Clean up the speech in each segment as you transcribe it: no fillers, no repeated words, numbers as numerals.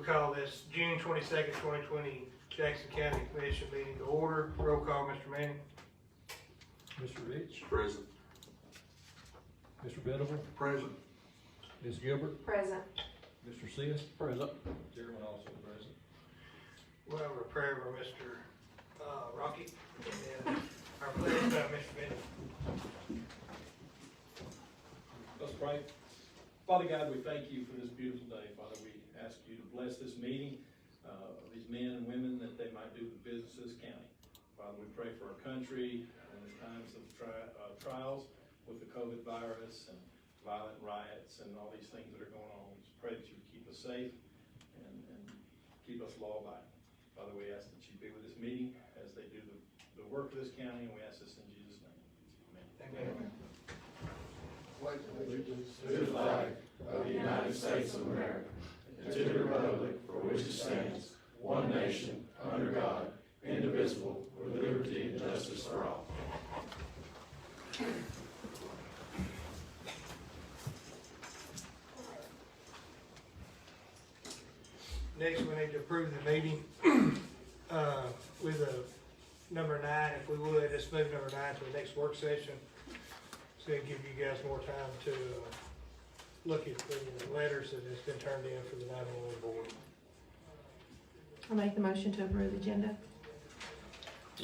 call this June 22nd, 2020 Jackson County Commission meeting to order. Roll call, Mr. Manning. Mr. Rich. Present. Mr. Biddable. Present. Ms. Gilbert. Present. Mr. Sis. Present. Chairman also present. We'll have a prayer by Mr. Rocky, and our pledge by Mr. Manning. Let's pray. Father God, we thank you for this beautiful day. Father, we ask you to bless this meeting, these men and women, that they might do the business of this county. Father, we pray for our country in these times of trials with the COVID virus and violent riots and all these things that are going on. We just pray that you would keep us safe and keep us law-abiding. Father, we ask that you be with this meeting as they do the work of this county, and we ask this in Jesus' name. Amen. Amen. Pledge allegiance to the flag of the United States of America and to the republic for which it stands, one nation, under God, indivisible, with liberty and justice for all. Next, we need to approve the meeting with number 9, if we would. Let's move number 9 to the next work session. So it'll give you guys more time to look at the letters that has been turned in for the 911 board. I'll make the motion to approve the agenda.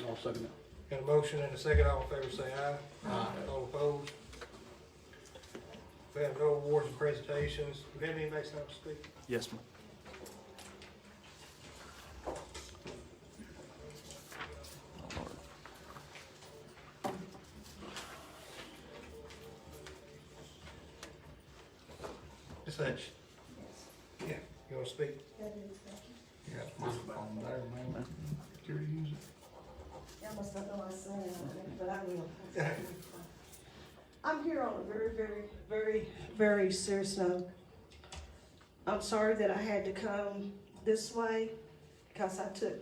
I'll second it. Got a motion and a second. All in favor say aye. Aye. All opposed? We have no awards and presentations. Do we have anybody signed up to speak? Yes, ma'am. Ms. Hutch? Yeah, you want to speak? Yeah, microphone there, man. Care to use it? I must not know I said it, but I will. I'm here on a very serious note. I'm sorry that I had to come this way because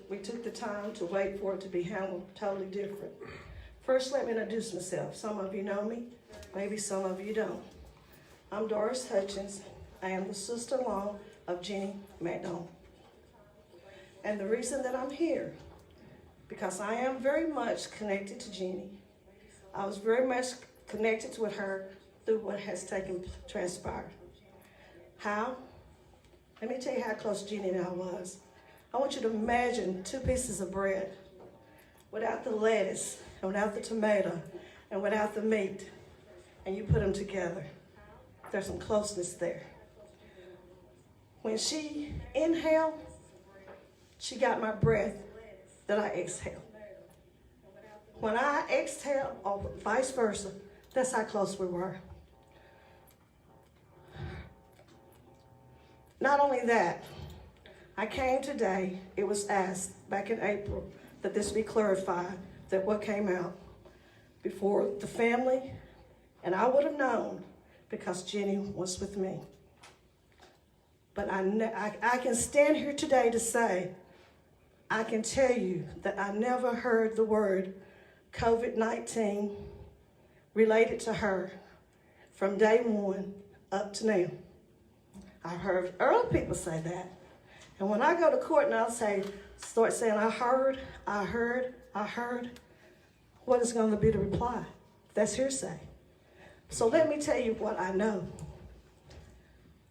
we took the time to wait for it to be handled totally different. First, let me introduce myself. Some of you know me, maybe some of you don't. I'm Doris Hutchins. I am the sister-in-law of Jenny McDonald. And the reason that I'm here, because I am very much connected to Jenny. I was very much connected with her through what has transpired. How? Let me tell you how close Jenny and I was. I want you to imagine 2 pieces of bread without the lettuce, and without the tomato, and without the meat, and you put them together. There's some closeness there. When she inhaled, she got my breath that I exhaled. When I exhaled, or vice versa, that's how close we were. Not only that, I came today, it was asked back in April that this be clarified, that what came out before the family, and I would have known because Jenny was with me. But I can stand here today to say, I can tell you that I never heard the word COVID-19 related to her from day one up to now. I heard early people say that. And when I go to court and I'll start saying, I heard, what is going to be the reply? That's hearsay. So let me tell you what I know.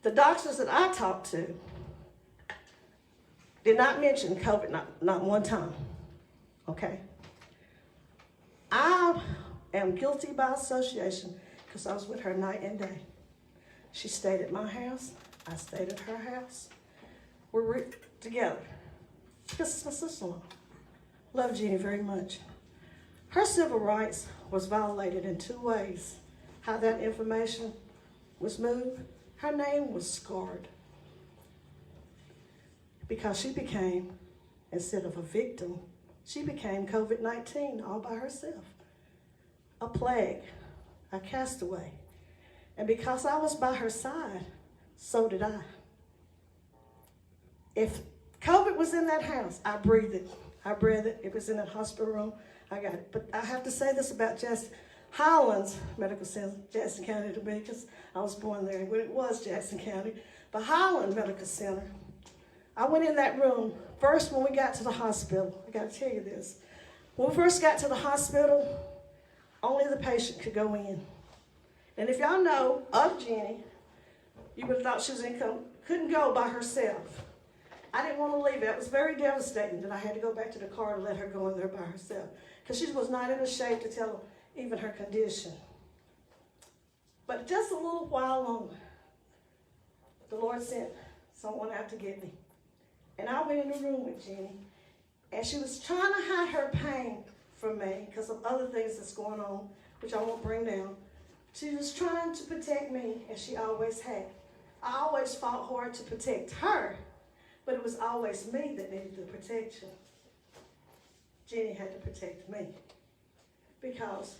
The doctors that I talked to did not mention COVID, not one time, okay? I am guilty by association because I was with her night and day. She stayed at my house, I stayed at her house. We were together. This is my sister-in-law. Love Jenny very much. Her civil rights was violated in 2 ways. How that information was moved, her name was scarred. Because she became, instead of a victim, she became COVID-19 all by herself. A plague, a castaway. And because I was by her side, so did I. If COVID was in that house, I breathed it. It was in that hospital room, I got it. But I have to say this about Highlands Medical Center, Jackson County to be, because I was born there when it was Jackson County. But Highland Medical Center, I went in that room. First, when we got to the hospital, I got to tell you this. When we first got to the hospital, only the patient could go in. And if y'all know of Jenny, you would have thought she was couldn't go by herself. I didn't want to leave. It was very devastating that I had to go back to the car to let her go in there by herself, because she was not in a shape to tell even her condition. But just a little while longer, the Lord sent someone out to get me. And I went in the room with Jenny, and she was trying to hide her pain from me because of other things that's going on, which I won't bring down. She was trying to protect me, and she always had. I always fought hard to protect her, but it was always me that needed the protection. Jenny had to protect me because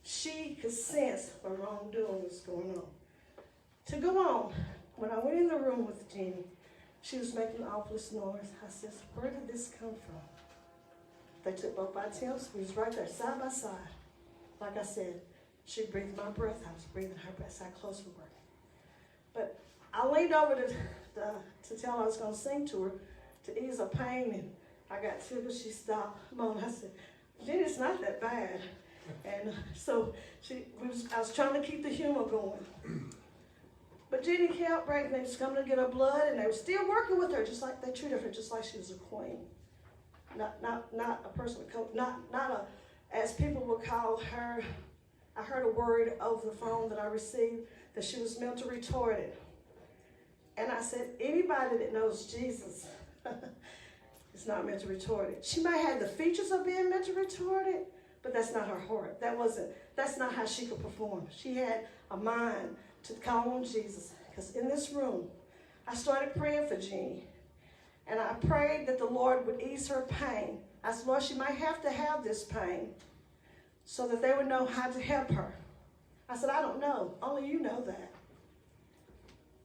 she could sense the wrongdoing was going on. To go on, when I went in the room with Jenny, she was making the awfulest noise. I said, where did this come from? They took both our temps. We was right there, side by side. Like I said, she breathed my breath. I was breathing her breath. How close we were. But I leaned over to tell her I was going to sing to her to ease her pain, and I got tickled. She stopped. Mom, I said, Jenny, it's not that bad. And so I was trying to keep the humor going. But Jenny kept breaking. They was coming to get her blood, and they were still working with her, just like they treated her, just like she was a queen. Not a person of color, not as people would call her. I heard a word over the phone that I received that she was mentally retarded. And I said, anybody that knows Jesus is not mentally retarded. She may have the features of being mentally retarded, but that's not her heart. That's not how she could perform. She had a mind to call on Jesus. Because in this room, I started praying for Jeannie. And I prayed that the Lord would ease her pain. I said, Lord, she might have to have this pain so that they would know how to help her. I said, I don't know. Only you know that.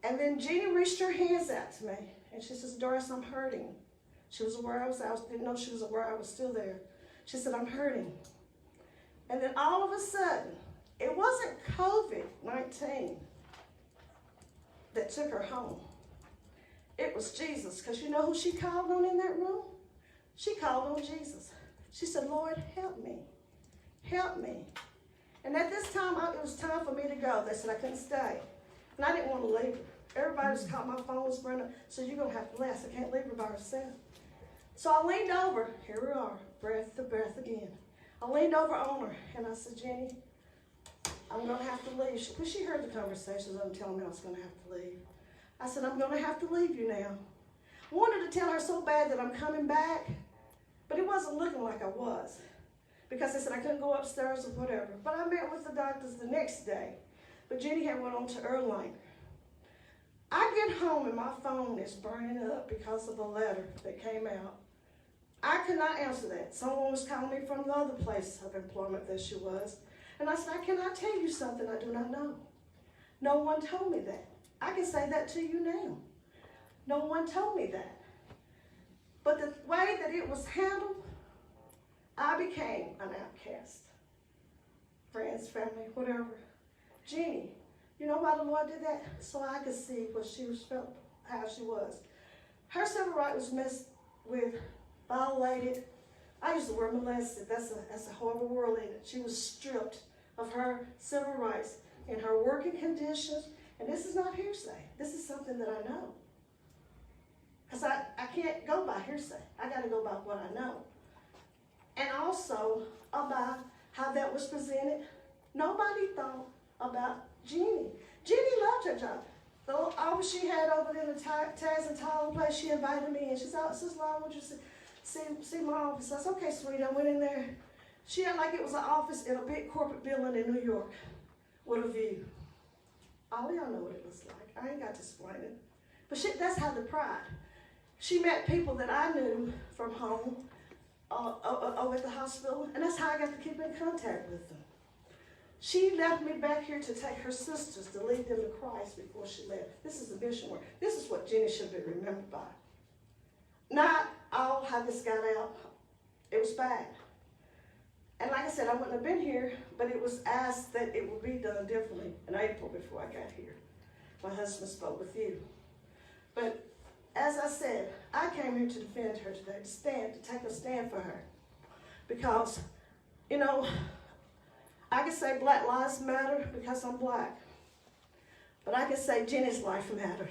And then Jeannie reached her hands out to me. And she says, Doris, I'm hurting. She was aware I didn't know she was aware I was still there. She said, I'm hurting. And then all of a sudden, it wasn't COVID-19 that took her home. It was Jesus, because you know who she called on in that room? She called on Jesus. She said, Lord, help me. Help me. And at this time, it was time for me to go. They said I couldn't stay. And I didn't want to leave her. Everybody was calling, my phone was burning up. So you're going to have to last. I can't leave her by herself. So I leaned over. Here we are, breath to breath again. I leaned over on her, and I said, Jenny, I'm going to have to leave. She heard the conversations. I'm telling me I was going to have to leave. I said, I'm going to have to leave you now. I wanted to tell her so bad that I'm coming back, but it wasn't looking like I was, because they said I couldn't go upstairs or whatever. But I met with the doctors the next day, but Jenny had went on to Erlanger. I get home and my phone is burning up because of a letter that came out. I could not answer that. Someone was calling me from the other place of employment that she was. And I said, I cannot tell you something I do not know. No one told me that. I can say that to you now. No one told me that. But the way that it was handled, I became an outcast. Friends, family, whatever. Jeannie, you know why the Lord did that? So I could see what she was felt, how she was. Her civil rights was messed with, violated. I use the word molested. That's a horrible word in it. She was stripped of her civil rights in her working conditions. And this is not hearsay. This is something that I know. Because I can't go by hearsay. I got to go by what I know. And also about how that was presented. Nobody thought about Jeannie. Jeannie loved her job. The office she had over there in the Taz and Tyler place, she invited me in. She said, Sister Laurel, I want you to see my office. I said, okay, sweetie. I went in there. She had like it was an office in a big corporate building in New York with a view. All y'all know what it was like. I ain't got to explain it. But that's how the pride. She met people that I knew from home over at the hospital, and that's how I got to keep in contact with them. She left me back here to take her sisters to lead them to Christ before she left. This is the mission work. This is what Jenny should be remembered by. Not all how this got out. It was bad. And like I said, I wouldn't have been here, but it was asked that it would be done differently in April before I got here. My husband spoke with you. But as I said, I came here to defend her today, to take a stand for her. Because, you know, I can say Black Lives Matter because I'm black. But I can say Jenny's life mattered.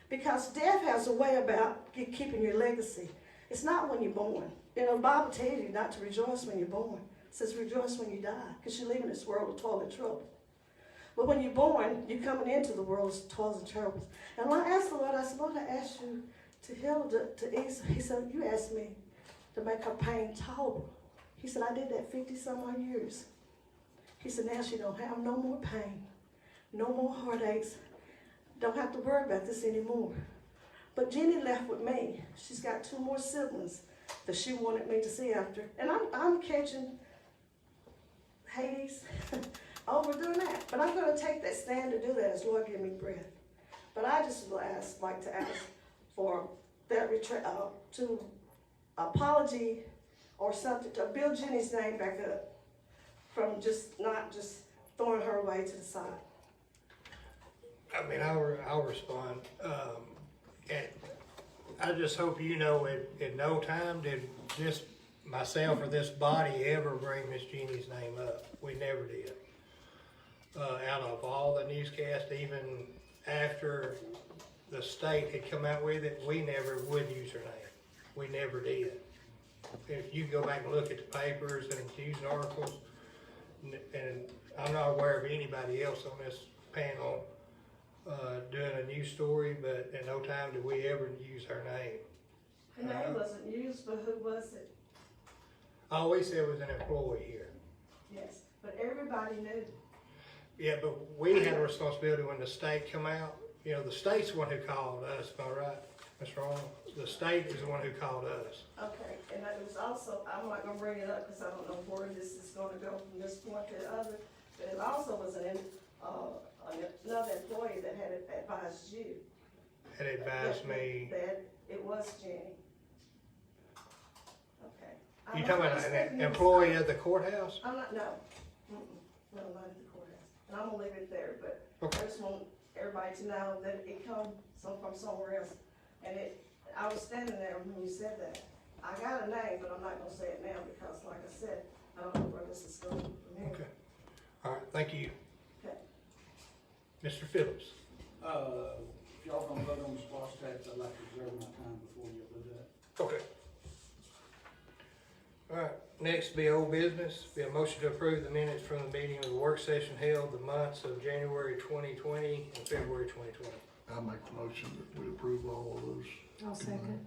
Because death has a way about keeping your legacy. It's not when you're born. You know, the Bible tells you not to rejoice when you're born. It says rejoice when you die, because you're leaving this world of toil and trouble. But when you're born, you're coming into the world of toils and troubles. And when I asked the Lord, I said, Lord, I asked you to heal, to ease. He said, you asked me to make her pain tolerable. He said, I did that 50 some odd years. He said, now she don't have no more pain, no more heartaches, don't have to worry about this anymore. But Jenny left with me. She's got 2 more siblings that she wanted me to see after. And I'm catching Hades over doing that. But I'm going to take that stand to do that as Lord give me breath. But I just like to ask for that to apology or something to build Jenny's name back up from not just throwing her away to the side. I mean, I'll respond. And I just hope you know in no time did this, myself or this body ever bring Miss Jeannie's name up. We never did. Out of all the newscasts, even after the state had come out with it, we never would use her name. We never did. If you go back and look at the papers and news articles, and I'm not aware of anybody else on this panel doing a news story, but in no time did we ever use her name. Her name wasn't used, but who was it? I always said it was an employee here. Yes, but everybody knew. Yeah, but we had a responsibility when the state come out. You know, the state's the one who called us, am I right, Ms. Ron? The state is the one who called us. Okay, and it was also, I'm not gonna bring it up because I don't know where this is gonna go from this point to the other, but it also was another employee that had advised you. Had advised me. That it was Jenny. Okay. You talking about an employee of the courthouse? I'm not, no. Mm-mm. No, not at the courthouse. And I'm gonna leave it there, but Okay. I just want everybody to know that it come from somewhere else. And I was standing there when you said that. I got a name, but I'm not gonna say it now because, like I said, I don't know where this is going from here. Okay. All right, thank you. Okay. Mr. Phillips. If y'all gonna vote on the squash tax, I'd like to reserve my time before you do that. Okay. All right, next be old business. Be a motion to approve the minutes from the meeting of the work session held the months of January 2020 and February 2020. I make the motion that we approve all of those. I'll second.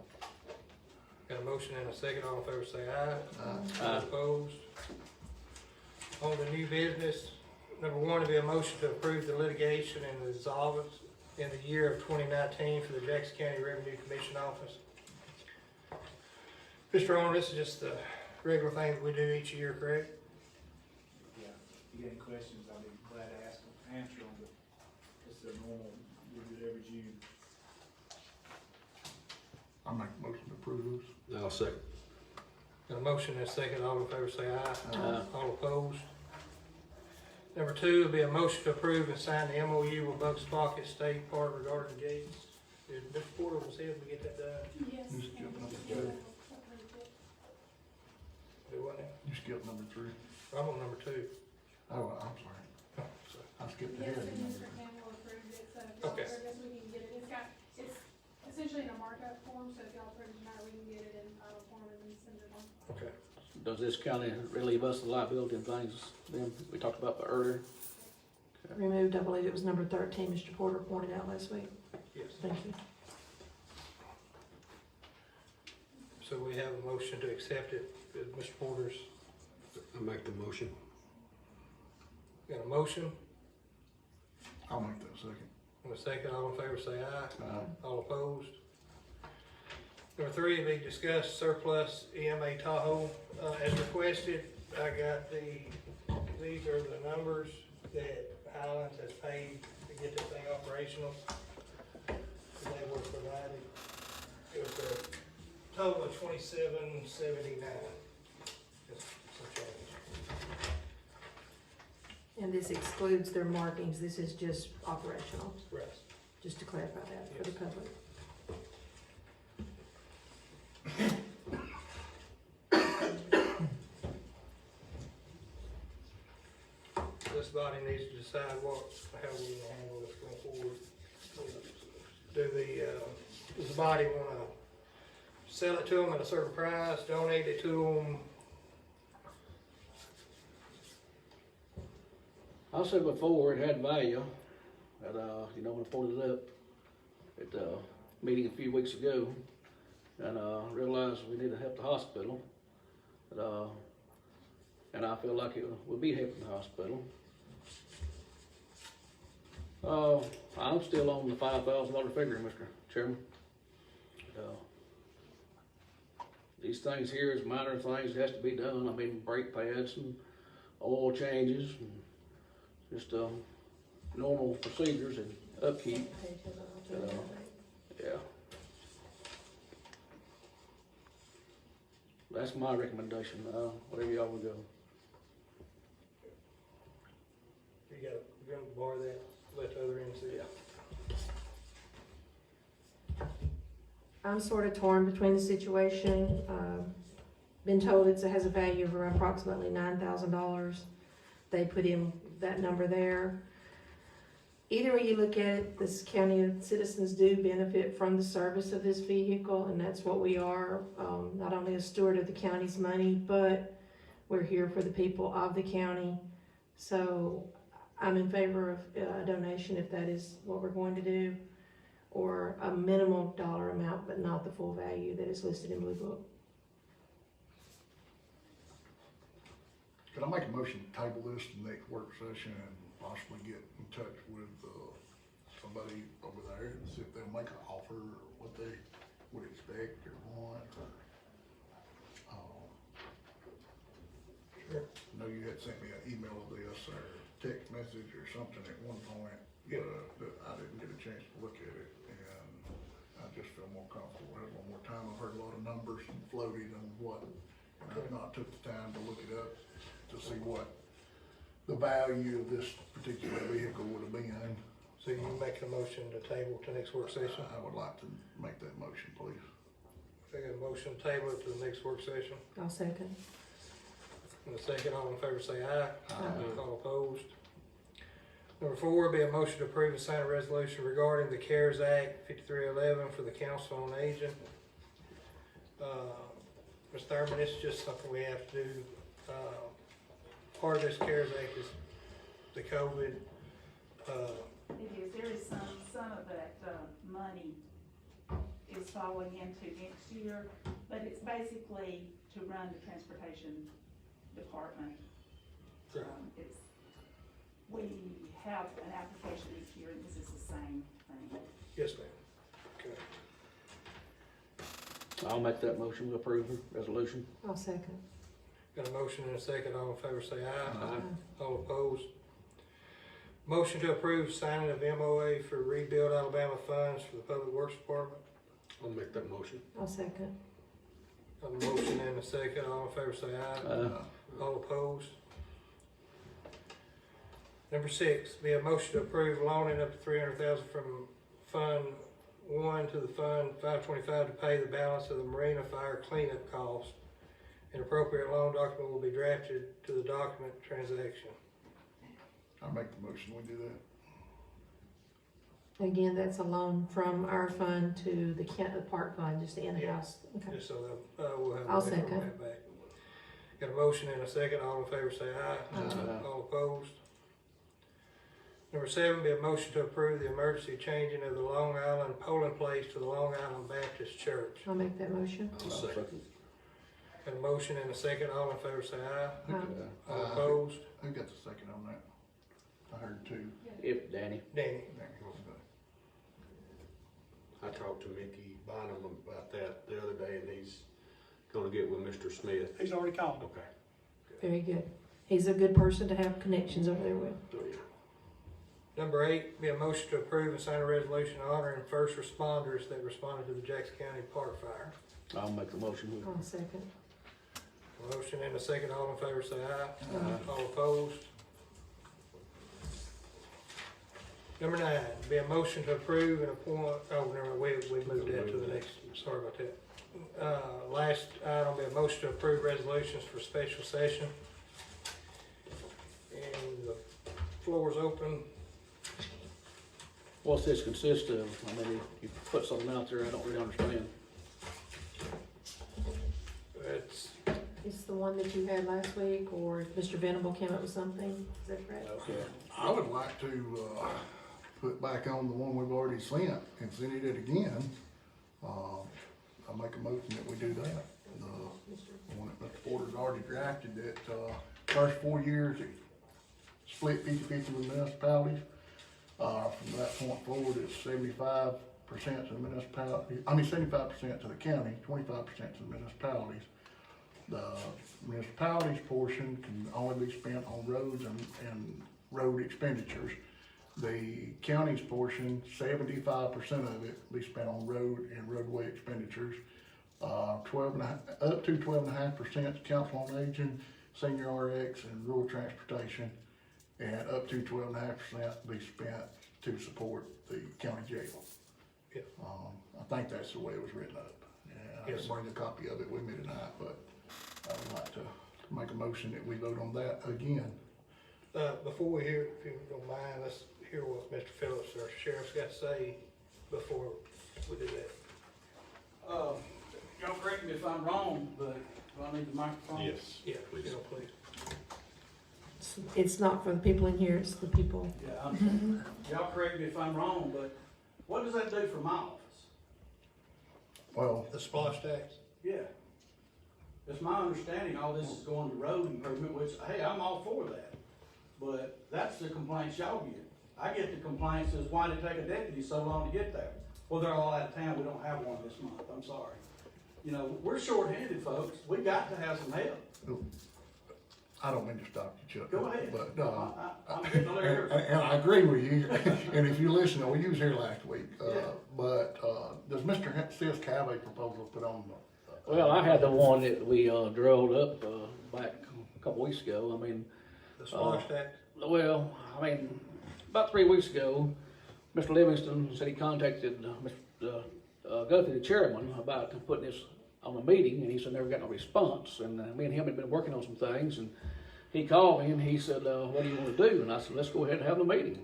Got a motion and a second. All in favor say aye. Aye. All opposed? On the new business, number 1 to be a motion to approve the litigation and the dissolvents in the year of 2019 for the Jackson County Revenue Commission Office. Mr. Owner, this is just the regular thing that we do each year, correct? Yeah, if you got any questions, I'll be glad to answer them, but it's a normal, we do it every June. I make the motion to approve those. I'll second. Got a motion and a second. All in favor say aye. Aye. All opposed? Number 2 will be a motion to approve and sign the MOU with Bucks Pocket State Park regarding gates. Did Mr. Porter was here to get that done? Yes. You skip number 2. Do what now? You skip number 3. I'm on number 2. Oh, I'm sorry. Oh, sorry. I skipped Yes, ahead. and Mr. Campbell approved it, so if y'all Okay. approve this, we can get it. It's essentially in a markup form, so if y'all approve it tonight, we can get it in final form and then send it on. Okay. Does this county relieve us of liability and things then we talked about earlier? Removed, I believe it was number 13, Mr. Porter pointed out last week. Yes. Thank you. So we have a motion to accept it, Mr. Porter's. I make the motion. Got a motion I'll make that second. and a second. All in favor say aye. Aye. All opposed? Number 3 will be discuss surplus EMA Tahoe. As requested, I got these are the numbers that Highlands has paid to get this thing operational. They were provided. It was a total of $27.79. Just some change. And this excludes their markings. This is just operational, Right. just to clarify that for the public. this body needs to decide how we will handle this going forward. Does the body wanna sell it to them at a certain price, donate it to them? I said before, it had value, but, you know, when I pulled it up at the meeting a few weeks ago, and, realized we need to help the hospital, but, and I feel like it would be helping the hospital. I'm still on the $5,000 figure, Mr. Chairman. These things here is minor things that has to be done. I mean, brake pads and oil changes and just, normal procedures and upkeep. Yeah. That's my recommendation, whatever y'all would go. You're gonna borrow that, let the other end see it? I'm sort of torn between the situation. Been told it has a value of around approximately $9,000. They put in that number there. Either way you look at it, this county citizens do benefit from the service of this vehicle, and that's what we are. Not only a steward of the county's money, but we're here for the people of the county. So I'm in favor of a donation if that is what we're going to do, or a minimal dollar amount, but not the full value that is listed in Blue Book. Could I make a motion to table this to the next work session and possibly get in touch with, somebody over there and see if they'll make an offer or what they would expect or want, or, Sure. I know you had sent me an email of this or text message or something at one point, Yeah. but I didn't get a chance to look at it, and I just feel more comfortable with it one more time. I've heard a lot of numbers floated on what, and I've not took the time to look it up to see what the value of this particular vehicle would have been. So you make a motion to table to next work session? I would like to make that motion, please. I got a motion to table it to the next work session. I'll second. In a second, all in favor say aye. Aye. All opposed. Number 4 would be a motion to approve and sign a resolution regarding the CARES Act 5311 for the Council on Aging. Ms. Thurman, this is just something we have to do. Part of this CARES Act is the COVID. It is, there is some of that, money is falling into next year, but it's basically to run the transportation department. Sure. We have an application each year, and this is the same thing. Yes, ma'am. Okay. I'll make that motion to approve the resolution. I'll second. Got a motion and a second, all in favor say aye. Aye. All opposed. Motion to approve signing of MOA for Rebuild Alabama funds for the Public Works Department. I'll make that motion. I'll second. Got a motion and a second, all in favor say aye. All opposed. Number 6, be a motion to approve loaning up to $300,000 from Fund 1 to the Fund 525 to pay the balance of the Marina Fire cleanup cost. An appropriate loan document will be drafted to the document transaction. I'll make the motion, we do that. Again, that's a loan from our fund to the park fund, just the in-house. Okay. Just so that we'll have. I'll the record on second. that back. Got a motion and a second, all in favor say aye. Aye. All opposed. Number 7, be a motion to approve the emergency changing of the Long Island polling place to the Long Island Baptist Church. I'll make that motion. I'll second. Got a motion and a second, all in favor say aye. Aye. All opposed. Who got the second on that? I heard two. If Danny. Danny. I talked to Mickey Bynum about that the other day, and he's gonna get with Mr. Smith. He's already called. Okay. Very good. He's a good person to have connections over there with. So, yeah. Number 8, be a motion to approve and sign a resolution honoring first responders that responded to the Jackson County Park Fire. I'll make the motion. I'll second. A motion and a second, all in favor say aye. Aye. All opposed. Number 9, be a motion to approve and appoint, we moved that to the next, sorry about that. Last item, be a motion to approve resolutions for special session. And the floor is open. What's this consist of? I mean, you put something out there I don't really understand. It's, It's the one that you had last week, or Mr. Venable came up with something, is that correct? Okay. I would like to, put back on the one we've already sent and send it again. I make a motion that we do that. The one that Mr. Porter's already drafted, that, first 4 years, it split 50-50 with municipalities. From that point forward, it's 75% to the municipality, 75% to the county, 25% to the municipalities. The municipalities portion can only be spent on roads and road expenditures. The county's portion, 75% of it be spent on road and roadway expenditures. Up to 12.5% to council on aging, senior RX, and rural transportation, and up to 12.5% be spent to support the county jail. Yeah. I think that's the way it was written up. And I Yes, didn't bring a copy of it with me tonight, but I would like to make a motion that we vote on that again. before we hear, if you don't mind, let's hear what Mr. Phillips, our sheriff's got to say before we do that. Y'all correct me if I'm wrong, but do I need the microphone? Yeah, please. It's not for the people in here, it's the people. Yeah, y'all correct me if I'm wrong, but what does that do for my office? Well, The splosh tax? Yeah. It's my understanding all this is going to road improvement, which, hey, I'm all for that. But that's the complaints y'all get. I get the complaints is why did it take a deputy so long to get there? Well, they're all out of town, we don't have one this month, I'm sorry. You know, we're short-handed, folks, we got to have some help. I don't mean to stop you, Chuck. Go ahead. But, I'm getting a little and I agree with you, and if you listen, well, you was here last week, Yeah. but, does Mr. Sisk have a proposal put on the? Well, I had the one that we, drilled up, back a couple weeks ago. I mean, The splosh tax? well, I mean, about 3 weeks ago, Mr. Livingston said he contacted Mr. Guthrie, the chairman, about putting this on a meeting, and he said never got no response. And me and him had been working on some things, and he called me and he said, what do you want to do? And I said, let's go ahead and have the meeting.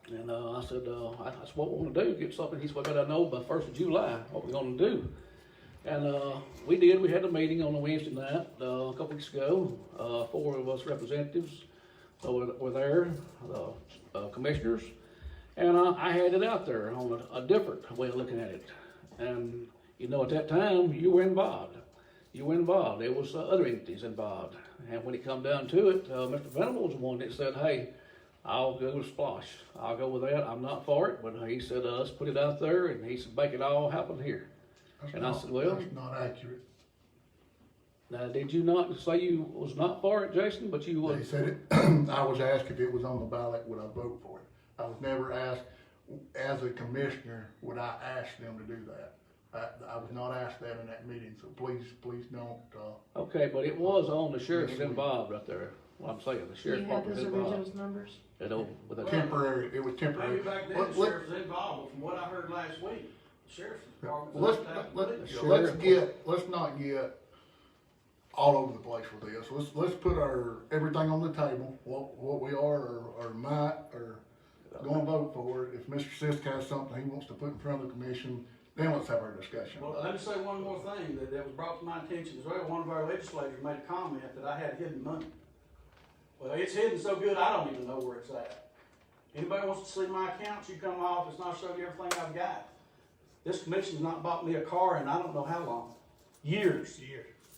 And I said, that's what we want to do, get something. He said, well, I gotta know by 1st of July what we're gonna do. And we did. We had a meeting on a Wednesday night a couple weeks ago. 4 of us representatives were there, commissioners, and I had it out there on a different way of looking at it. And you know, at that time, you were involved. You were involved. There was other entities involved. And when it come down to it, Mr. Venable was the one that said, "Hey, I'll go with Splosh. I'll go with that. I'm not for it." But he said, "Let's put it out there," and he said, "Make it all happen here." And I said, well, That's not accurate. Now, did you not say you was not for it, Jason, but you They was? said it, I was asked if it was on the ballot, would I vote for it? I was never asked, as a commissioner, would I ask them to do that? I was not asked that in that meeting, so please don't, Okay, but it was on the sheriff's Yes, we- involved right there. What I'm saying, the Do sheriff's you have department those involved. originals numbers? You know, with a temporary, it was temporary. Maybe back then Let- the let- sheriff was involved, but from what I heard last week, the sheriff's department Well, was out let's not get all over the place with this. Let's put everything on the table, what we are or might, or gonna vote for it. If Mr. Sisk has something he wants to put in front of the commission, then let's have our discussion. Well, let me say one more thing that was brought to my attention as well. One of our legislators made a comment that I had hidden money. Well, it's hidden so good, I don't even know where it's at. Anybody wants to see my accounts, you come to my office and I'll show you everything I've got. This commission's not bought me a car in I don't know how long. Years,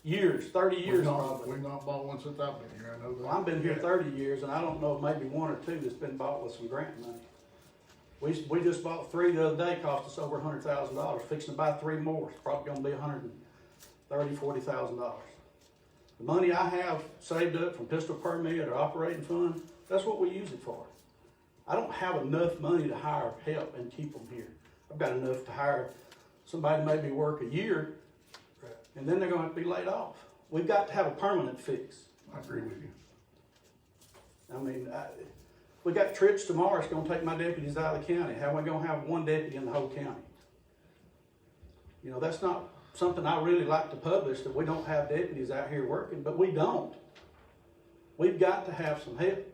30 years probably. We've not bought one since I've been here, I know that. Well, I've been here 30 years, and I don't know, maybe 1 or 2 that's been bought with some grant money. We just bought 3 the other day, cost us over $100,000. Fixing to buy 3 more, it's probably gonna be $140,000. The money I have saved up from pistol permit or operating fund, that's what we use it for. I don't have enough money to hire help and keep them here. I've got enough to hire somebody maybe work a year, and then they're gonna have to be laid off. We've got to have a permanent fix. I agree with you. I mean, we got trips tomorrow, it's gonna take my deputies out of the county. How am I gonna have 1 deputy in the whole county? You know, that's not something I really like to publish, that we don't have deputies out here working, but we don't. We've got to have some help.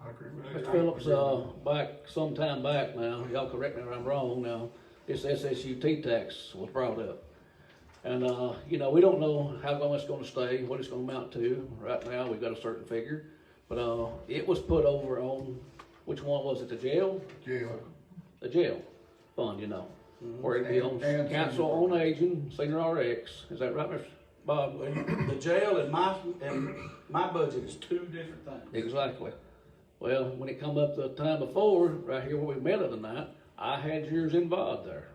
I agree with that. Mr. Phillips, back, some time back now, y'all correct me if I'm wrong now, this SSUT tax was brought up. And, you know, we don't know how long it's gonna stay, what it's gonna amount to. Right now, we've got a certain figure, but, it was put over on, which one was it, the jail? Jail. The jail fund, you know, where it'd be on And Council on Aging, Senior RX, is that right, Mr. Bob? The jail and my budget is two different things. Exactly. Well, when it come up the time before, right here where we met the other night, I had yours involved there.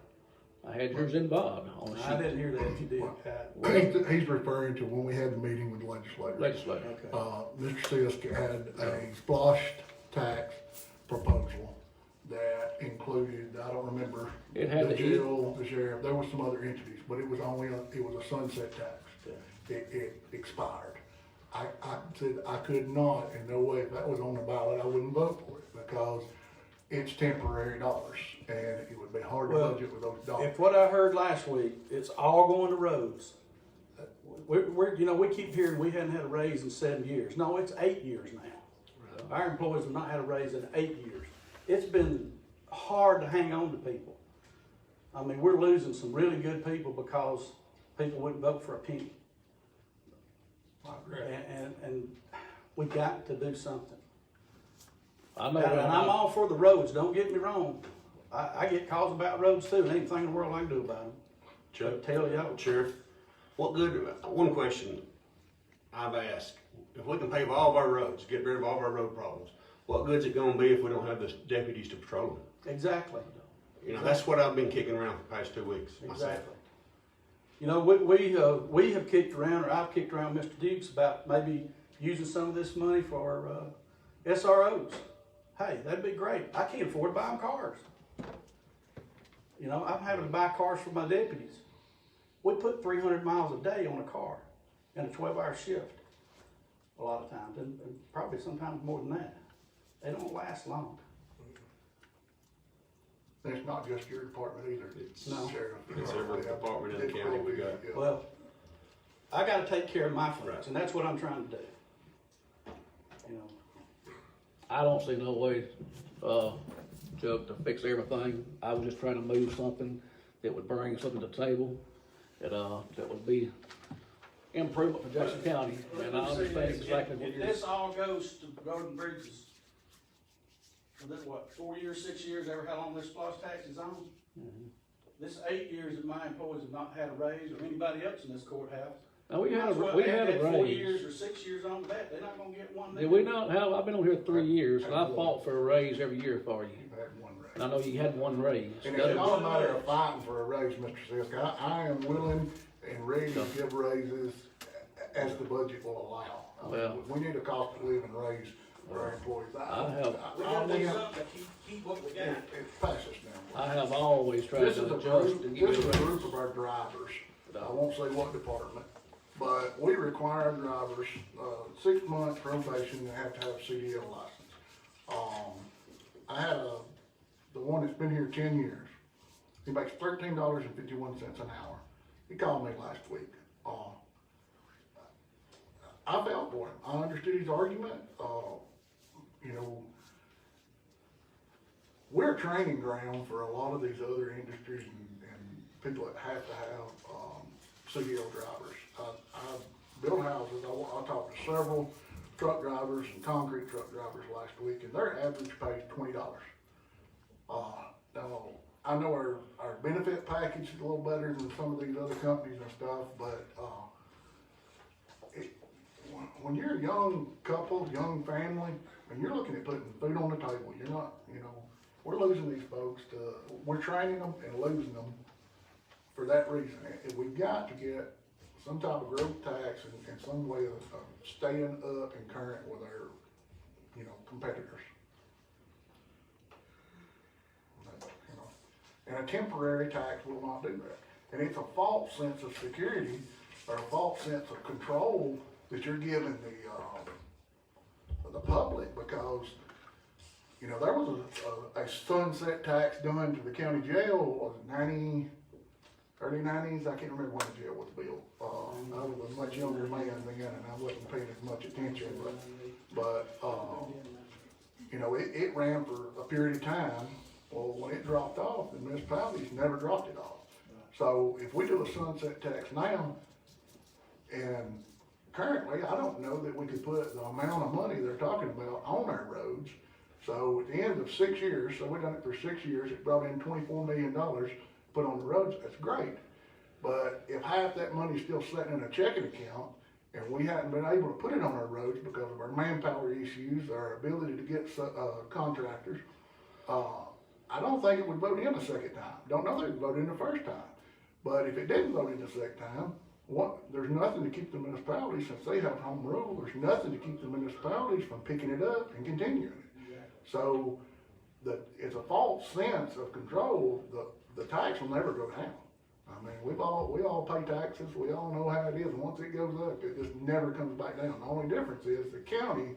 I had yours involved on the I sheet. didn't hear that if you did. He's referring to when we had the meeting with the legislators. Legislature. Okay. Mr. Sisk had a splosh tax proposal that included, I don't remember, It had the the jail, the sheriff, there were some other entities, but it was only, it was a sunset tax. It expired. I said I could not, in no way, if that was on the ballot, I wouldn't vote for it, because it's temporary dollars, and it would be hard to Well, budget with those dollars. If what I heard last week, it's all going to roads. We're, you know, we keep hearing we hadn't had a raise in 7 years. No, it's 8 years now. Our employees have not had a raise in 8 years. It's been hard to hang on to people. I mean, we're losing some really good people because people wouldn't vote for a penny. I agree. And we got to do something. I know. And I'm all for the roads, don't get me wrong. I get calls about roads too, and anything in the world I can do about them. Chuck, Tell y'all. Sheriff, what good, one question I've asked, if we can pave all of our roads, get rid of all of our road problems, what good's it gonna be if we don't have the deputies to patrol them? Exactly. You know, that's what I've been kicking around for the past 2 weeks myself. Exactly. You know, we have kicked around, or I've kicked around Mr. Dukes about maybe using some of this money for SROs. Hey, that'd be great. I can't afford to buy them cars. You know, I'm having to buy cars for my deputies. We put 300 miles a day on a car in a 12-hour shift a lot of times, and probably sometimes more than that. They don't last long. It's not just your department either. It's, No. Sheriff. it's every department in the It's county we got. yeah. Well, I gotta take care of my folks, and that's what I'm trying to do. You know, I don't see no way, Chuck, to fix everything. I was just trying to move something that would bring something to the table, that would be improvement for Jackson County, and I understand exactly what if you're. this all goes to road and bridges, for this, what, 4 years, 6 years, ever how long this SPOS tax is on? This 8 years that my employees have not had a raise, or anybody else in this courthouse. Now, we had a Well, we add had a that 4 raise. years or 6 years on that, they're not gonna get one. Did we not have, I've been on here 3 years, and I fought for a raise every year for you. You've had one raise. And I know you had one raise. And it's not a matter of fighting for a raise, Mr. Sisk. I am willing and ready to give raises as the budget will allow. Well- We need a cost of living raise for our employees. I have- We gotta do something to keep what we got. It's past us now. I have always tried This is to a adjust group, and give this you is a a group of our drivers. I won't say what department, but we require our drivers, 6 months probation, they have to have a CDL license. I had the one that's been here 10 years. He makes $13.51 an hour. He called me last week. I felt for him. I understood his argument. You know, we're a training ground for a lot of these other industries and people that have to have CDL drivers. I built houses. I talked to several truck drivers and concrete truck drivers last week, and their average pay is $20. Now, I know our benefit package is a little better than some of these other companies and stuff, but when you're a young couple, young family, and you're looking at putting food on the table, you're not, you know, we're losing these folks we're training them and losing them for that reason. And we've got to get some type of growth tax and some way of staying up and current with our, you know, competitors. You know, and a temporary tax will not do that. And it's a false sense of security or a false sense of control that you're giving the public, because, you know, there was a sunset tax done to the county jail, was it early 90s? I can't remember when the jail was built. I was a much younger man then, and I wasn't paying as much attention, but you know, it ran for a period of time. Well, when it dropped off, the municipalities never dropped it off. So if we do a sunset tax now, and currently, I don't know that we could put the amount of money they're talking about on our roads. So at the end of 6 years, so we've done it for 6 years, it brought in $24 million put on the roads, that's great. But if half that money's still sitting in a checking account, and we haven't been able to put it on our roads because of our manpower issues, our ability to get contractors, I don't think it would vote in a second time. Don't know that it would vote in the first time. But if it didn't vote in the second time, there's nothing to keep the municipalities, since they have home rule, there's nothing to keep the municipalities from picking it up and continuing it. So it's a false sense of control. The tax will never go down. I mean, we all pay taxes. We all know how it is. And once it goes up, it just never comes back down. The only difference is the county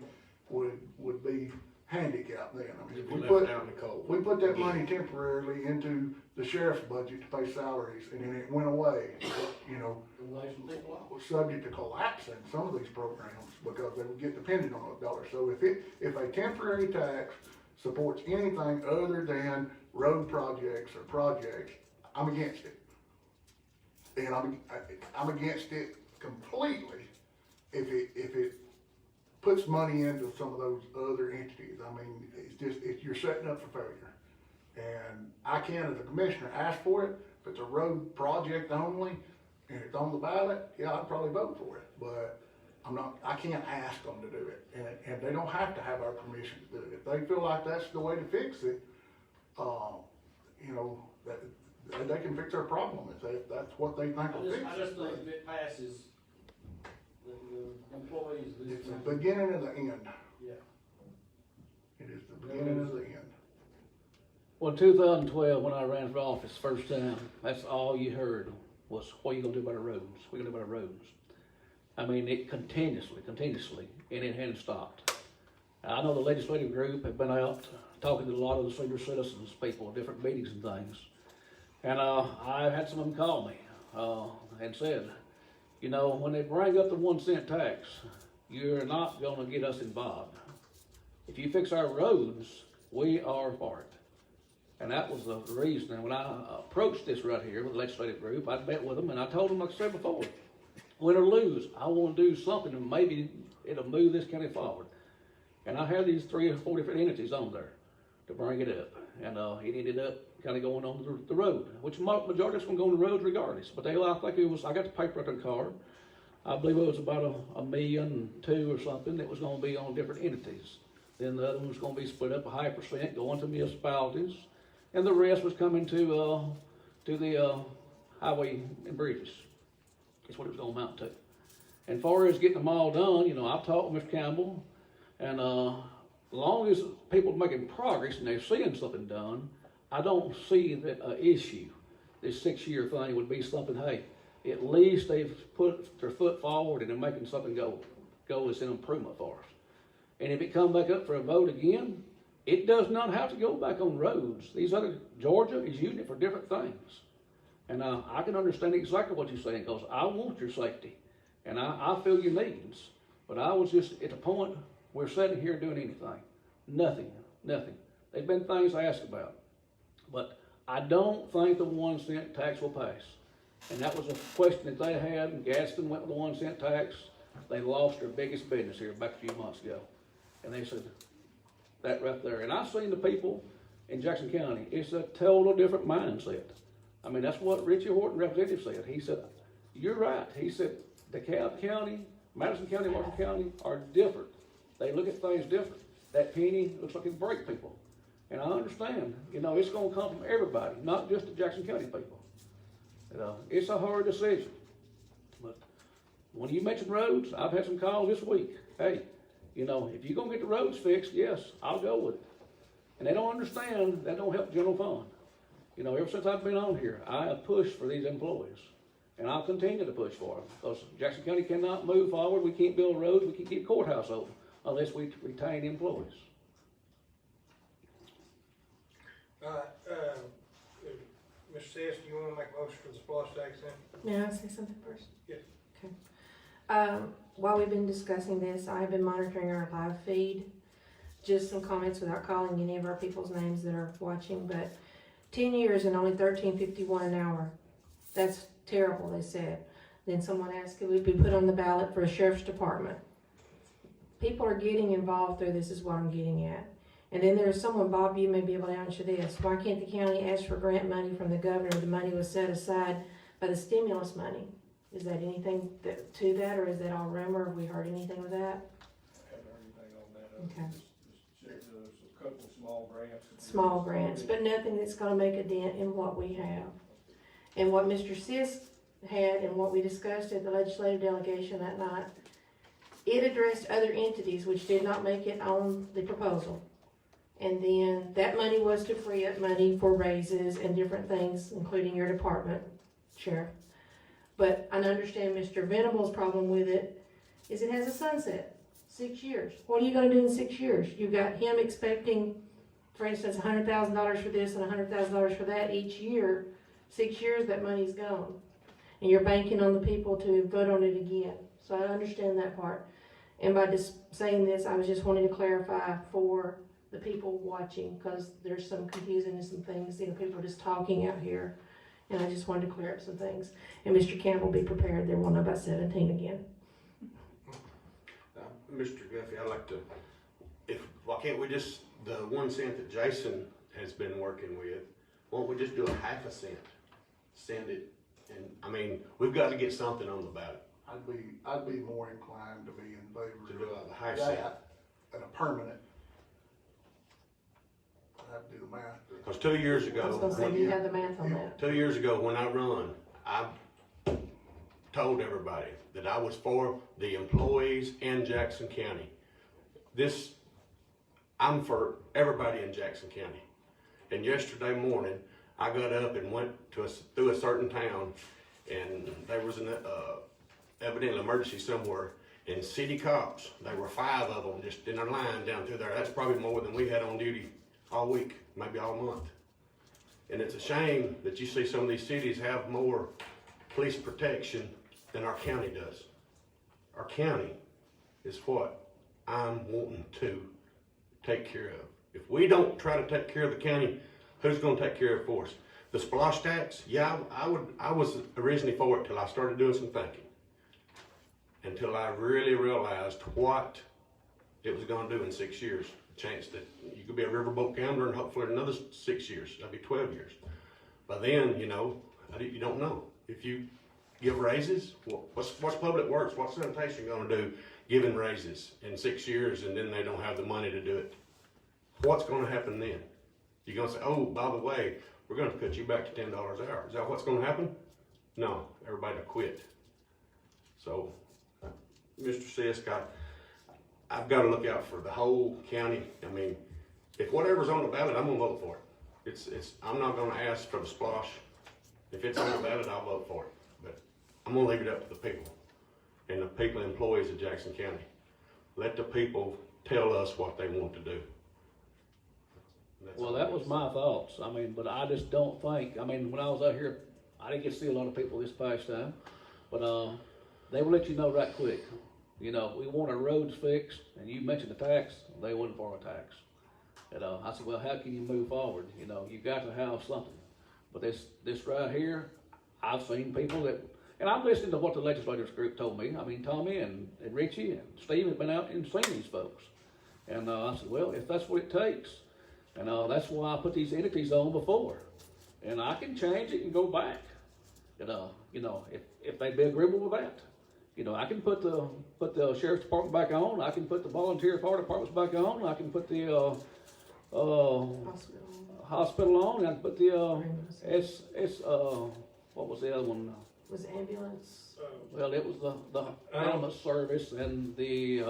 would be handicapped then. I mean, if we put that money temporarily into the sheriff's budget to pay salaries, and then it went away, you know, was subject to collapsing some of these programs because they would get dependent on those dollars. So if a temporary tax supports anything other than road projects or projects, I'm against it. And I'm against it completely if it puts money into some of those other entities. I mean, you're setting up for failure. And I can, as a commissioner, ask for it. If it's a road project only and it's on the ballot, yeah, I'd probably vote for it. But I can't ask them to do it. And they don't have to have our permission to do it. If they feel like that's the way to fix it, you know, they can fix their problem if that's what they think will fix it. I just think if it passes, the employees. It's the beginning of the end. Yeah. It is the beginning of the end. Well, in 2012, when I ran for office first time, that's all you heard was, what are you gonna do about the roads? What are you gonna do about the roads? I mean, it continuously, and it hadn't stopped. I know the legislative group have been out talking to a lot of the senior citizens, people, different meetings and things. And I had some of them call me and said, you know, when they bring up the 1 cent tax, you're not gonna get us involved. If you fix our roads, we are for it. And that was the reason. And when I approached this right here with the legislative group, I met with them and I told them, like I said before, win or lose, I want to do something and maybe it'll move this county forward. And I had these 3 or 4 different entities on there to bring it up. And it ended up kind of going on the road, which majority of it's going to go on the roads regardless. But I think it was, I got the paper at the car. I believe it was about $1.2 million or something that was going to be on different entities. Then the other one was going to be split up a high percent going to municipalities. And the rest was coming to the highway and bridges. That's what it was going to amount to. And far as getting them all done, you know, I've talked with Mr. Campbell, and as long as people are making progress and they're seeing something done, I don't see that issue. This 6-year thing would be something, hey, at least they've put their foot forward and they're making something go as an improvement for us. And if it comes back up for a vote again, it does not have to go back on roads. Georgia is using it for different things. And I can understand exactly what you're saying, because I want your safety. And I feel your needs. But I was just at the point we're sitting here doing anything. Nothing. There's been things I asked about. But I don't think the 1 cent tax will pass. And that was a question that they had, and Gaston went with the 1 cent tax. They lost their biggest business here back a few months ago. And they said, that right there. And I've seen the people in Jackson County, it's a total different mindset. I mean, that's what Richie Horton, representative, said. He said, you're right. He said, DeKalb County, Madison County, Washington County are different. They look at things different. That penny looks like it break people. And I understand, you know, it's going to come from everybody, not just the Jackson County people. You know, it's a hard decision. But when you mention roads, I've had some calls this week. Hey, you know, if you're going to get the roads fixed, yes, I'll go with it. And they don't understand that don't help general fund. You know, ever since I've been on here, I have pushed for these employees. And I'll continue to push for them. Because Jackson County cannot move forward. We can't build roads. We can't keep courthouse open unless we retain employees. All right, Mr. Sis, do you want to make a motion for the splash tax then? May I say something first? Yes. Okay. While we've been discussing this, I've been monitoring our live feed just some comments without calling any of our people's names that are watching, but 10 years and only $13.51 an hour. That's terrible, they said. Then someone asked if we'd be put on the ballot for a sheriff's department. People are getting involved through this is what I'm getting at. And then there's someone, Bob, you may be able to answer this. Why can't the county ask for grant money from the governor? The money was set aside by the stimulus money. Is that anything to that, or is that all rumor? Have we heard anything with that? Haven't heard anything on that. Okay. There's a couple of small grants. Small grants, but nothing that's gonna make a dent in what we have. And what Mr. Sis had and what we discussed at the legislative delegation that night, it addressed other entities which did not make it on the proposal. And then that money was to free up money for raises and different things, including your department, Sheriff. But I understand Mr. Venable's problem with it is it has a sunset, 6 years. What are you gonna do in 6 years? You've got him expecting, for instance, $100,000 for this and $100,000 for that each year. 6 years, that money's gone. And you're banking on the people to vote on it again. So I understand that part. And by just saying this, I was just wanting to clarify for the people watching, because there's some confusion and some things, people are just talking out here. And I just wanted to clear up some things. And Mr. Campbell, be prepared, there will know about 17 again. Mr. Guffey, I'd like to, why can't we just, the 1 cent that Jason has been working with, why don't we just do a half a cent? Send it, and, I mean, we've got to get something on the ballot. I'd be more inclined to be in favor To do of a half cent. that and a permanent. I'd have to do the math. Because 2 years I ago. was gonna say, do you have the math on that? 2 years ago, when I run, I told everybody that I was for the employees in Jackson County. I'm for everybody in Jackson County. And yesterday morning, I got up and went through a certain town, and there was an evidently emergency somewhere. And city cops, there were 5 of them just in a line down through there. That's probably more than we had on duty all week, maybe all month. And it's a shame that you see some of these cities have more police protection than our county does. Our county is what I'm wanting to take care of. If we don't try to take care of the county, who's gonna take care of it for us? The splosh tax, yeah, I was originally for it till I started doing some thinking. Until I really realized what it was gonna do in 6 years. Chance that you could be a riverboat gambler and hopefully another 6 years, that'd be 12 years. By then, you don't know. If you give raises, what's public works, what's sanitation gonna do giving raises in 6 years and then they don't have the money to do it? What's gonna happen then? You're gonna say, oh, by the way, we're gonna cut you back to $10 an hour. Is that what's gonna happen? No, everybody will quit. So, Mr. Sisk, I've got to look out for the whole county. I mean, if whatever's on the ballot, I'm gonna vote for it. I'm not gonna ask for the splosh. If it's on the ballot, I'll vote for it. But I'm gonna leave it up to the people and the people, employees of Jackson County. Let the people tell us what they want to do. Well, that was my thoughts. I mean, but I just don't think, when I was out here, I didn't get to see a lot of people this past time, but they will let you know right quick. We want our roads fixed, and you mentioned the tax, they wasn't for a tax. I said, well, how can you move forward? You got to have something. But this right here, I've seen people that, and I'm listening to what the legislators group told me. Tommy and Richie and Steve have been out and seen these folks. And I said, well, if that's what it takes, and that's why I put these entities on before. And I can change it and go back. If they'd be agreeable with that. I can put the sheriff's department back on. I can put the volunteer fire departments back on. I can put the hospital on. I can put the what was the other one? Was it ambulance? Well, it was the ambulance service and the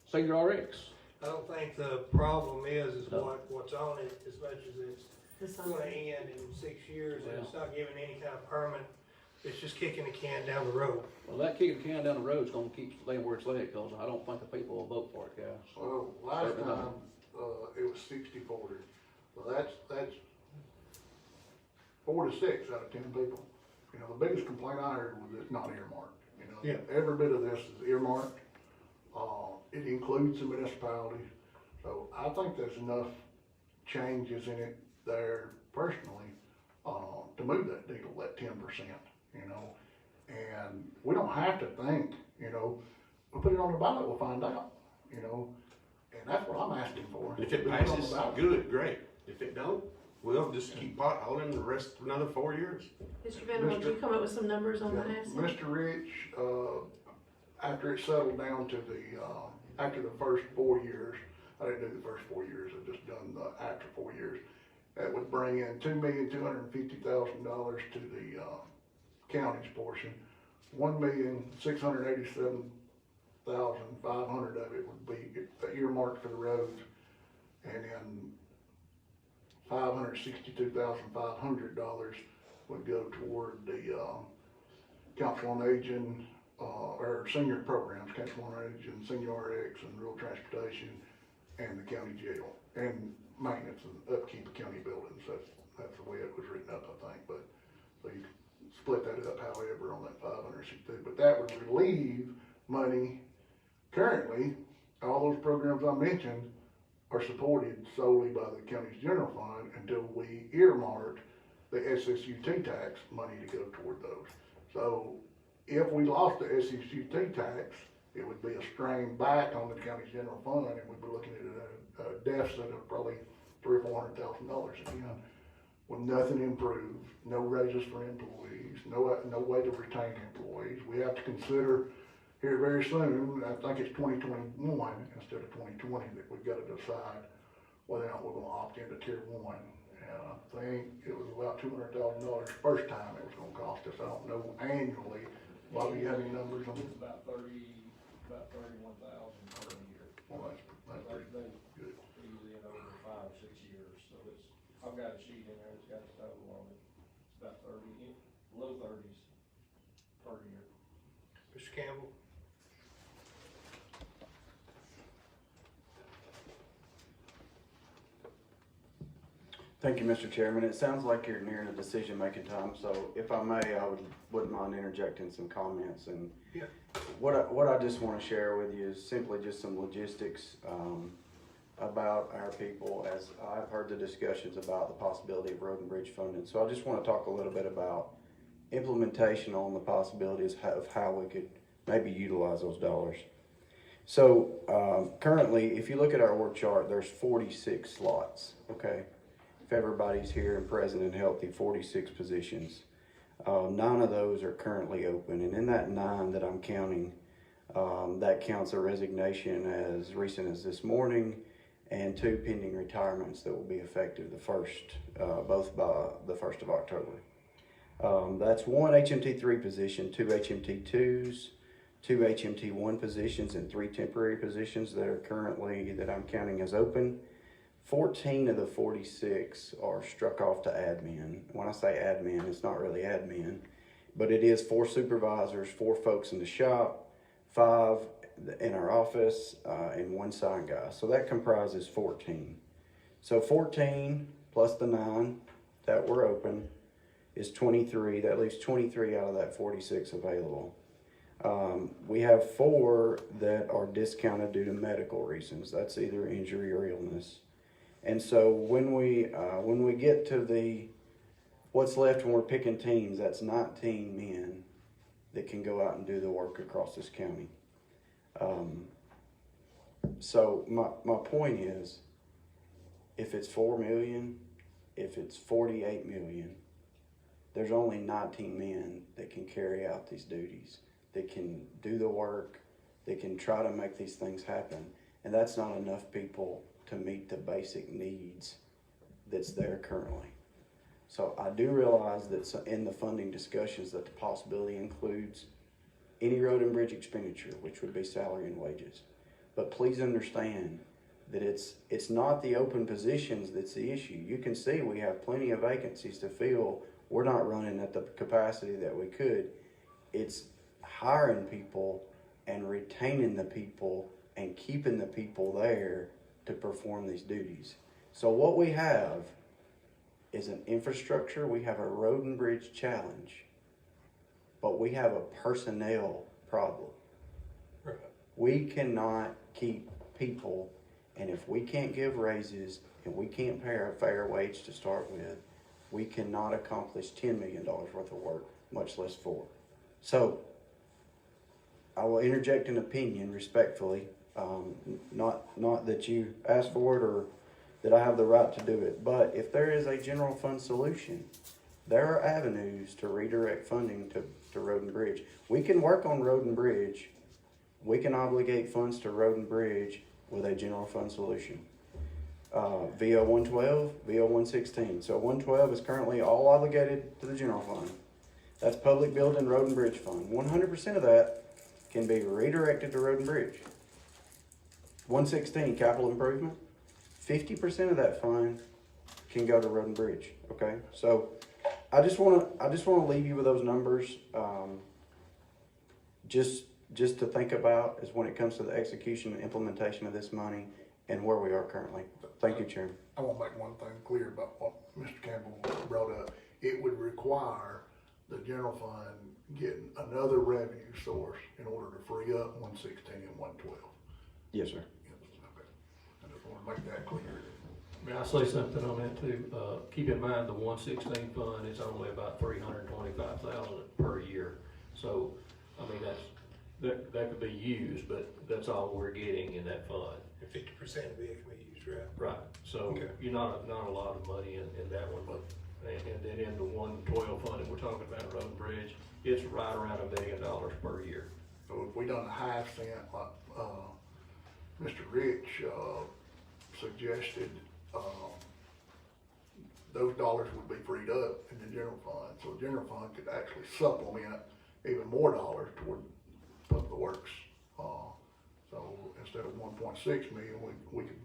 senior RX. I don't think the problem is what's on it as much as it's gonna end in 6 years and it's not giving any kind of permanent. It's just kicking the can down the road. Well, that kicking the can down the road is going to keep staying where it's at, because I don't think the people will vote for it, guys. Well, last time, it was 60-40. Well, that's 4 to 6 out of 10 people. The biggest complaint I heard was it's not earmarked. Yeah. Every bit of this is earmarked. It includes the municipalities. So I think there's enough changes in it there personally, to move that needle, that 10%, you know? And we don't have to think, you know, we'll put it on the ballot, we'll find out, you know? And that's what I'm asking for. If it Put on the passes, ballot. good, great. If it don't, we'll just keep potholing the rest of another 4 years. Mr. Venables, did you come up with some numbers on Yeah, the asset? Mr. Rich, after it settled down to after the first 4 years, I didn't do the first 4 years, I just done the after 4 years. That would bring in $2,250,000 to the county's portion. $1,687,500 of it would be earmarked for the roads, and then $562,500 would go toward the Council on Aging, or senior programs, Council on Aging, Senior RX, and rural transportation, and the county jail, and maintenance and upkeep of county buildings. That's the way it was written up, I think, but, so you can split that up however on that 562, but that would relieve money. Currently, all those programs I mentioned are supported solely by the county's general fund until we earmark the SSUT tax money to go toward those. So if we lost the SSUT tax, it would be a strain back on the county's general fund, and we'd be looking at a deficit of probably $300,000 or $400,000 again, with nothing improved, no raises for employees, no way to retain employees. We have to consider here very soon, I think it's 2021 instead of 2020, that we've got to decide whether or not we're gonna opt into tier 1. And I think it was about $200,000 first time it was gonna cost us. I don't know annually. Bobby, you have any numbers on it? It's about 31,000 per year. Well, that's pretty They good. usually in over 5 or 6 years, so I've got a sheet in there, it's got the total on it. It's about 30, low 30s per year. Mr. Campbell? Thank you, Mr. Chairman. It sounds like you're nearing a decision-making time, so if I may, wouldn't mind interjecting some comments. And Yeah. what I just want to share with you is simply just some logistics about our people, as I've heard the discussions about the possibility of road and bridge funding. So I just want to talk a little bit about implementation on the possibilities of how we could maybe utilize those dollars. So currently, if you look at our org chart, there's 46 slots, okay? If everybody's here and present and healthy, 46 positions. 9 of those are currently open, and in that 9 that I'm counting, that counts a resignation as recent as this morning, and 2 pending retirements that will be effective both by the 1st of October. That's 1 HMT3 position, 2 HMT2s, 2 HMT1 positions, and 3 temporary positions that I'm counting as open. 14 of the 46 are struck off to admin. When I say admin, it's not really admin, but it is 4 supervisors, 4 folks in the shop, 5 in our office, and 1 sign guy. So that comprises 14. So 14 plus the 9 that were open is 23. That leaves 23 out of that 46 available. We have 4 that are discounted due to medical reasons. That's either injury or illness. And so when we get to what's left when we're picking teams, that's 19 men that can go out and do the work across this county. So my point is, if it's 4 million, if it's 48 million, there's only 19 men that can carry out these duties, that can do the work, that can try to make these things happen. And that's not enough people to meet the basic needs that's there currently. So I do realize that in the funding discussions that the possibility includes any road and bridge expenditure, which would be salary and wages. But please understand that it's not the open positions that's the issue. You can see we have plenty of vacancies to fill. We're not running at the capacity that we could. It's hiring people and retaining the people and keeping the people there to perform these duties. So what we have is an infrastructure, we have a road and bridge challenge, but we have a personnel problem. Right. We cannot keep people And if we can't give raises and we can't pay a fair wage to start with, we cannot accomplish $10 million worth of work, much less 4. So, I will interject an opinion respectfully, not that you asked for it or that I have the right to do it, but if there is a general fund solution, there are avenues to redirect funding to road and bridge. We can work on road and bridge. We can obligate funds to road and bridge with a general fund solution. VO 112, VO 116. So 112 is currently all obligated to the general fund. That's public building, road and bridge fund. 100% of that can be redirected to road and bridge. 116, capital improvement. 50% of that fund can go to road and bridge. Okay, so I just want to leave you with those numbers. Just to think about is when it comes to the execution and implementation of this money and where we are currently. Thank you, Chairman. I want to make one thing clear about what Mr. Campbell brought up. It would require the general fund getting another revenue source in order to free up 116 and 112. Yes, sir. Okay. I just want to make that clear. May I say something on that too? Keep in mind the 116 fund is only about $325,000 per year. So, I mean, that could be used, but that's all we're getting in that fund. 50% of it can be used, right? Right. So Okay. you're not a lot of money in that one, but and then in the 112 fund that we're talking about, road and bridge, it's right around $1 million per year. So if we done a half cent like Mr. Rich suggested, those dollars would be freed up in the general fund. So the general fund could actually supplement even more dollars toward public works. So instead of 1.6 million, we could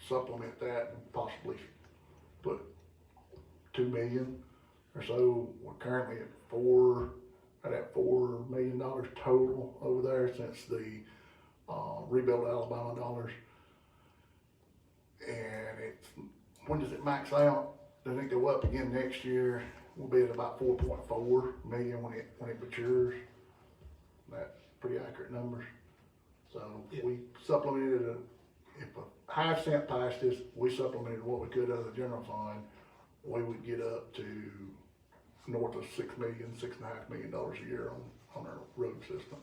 supplement that and possibly put 2 million or so. We're currently at $4 million total over there since the Rebuild Alabama dollars. And when does it max out? Does it go up again next year? We'll be at about 4.4 million when it matures. That's pretty accurate numbers. So we supplemented if a half cent passed this, we supplemented what we could out of the general fund, we would get up to north of $6 million, $6.5 million a year on our road system.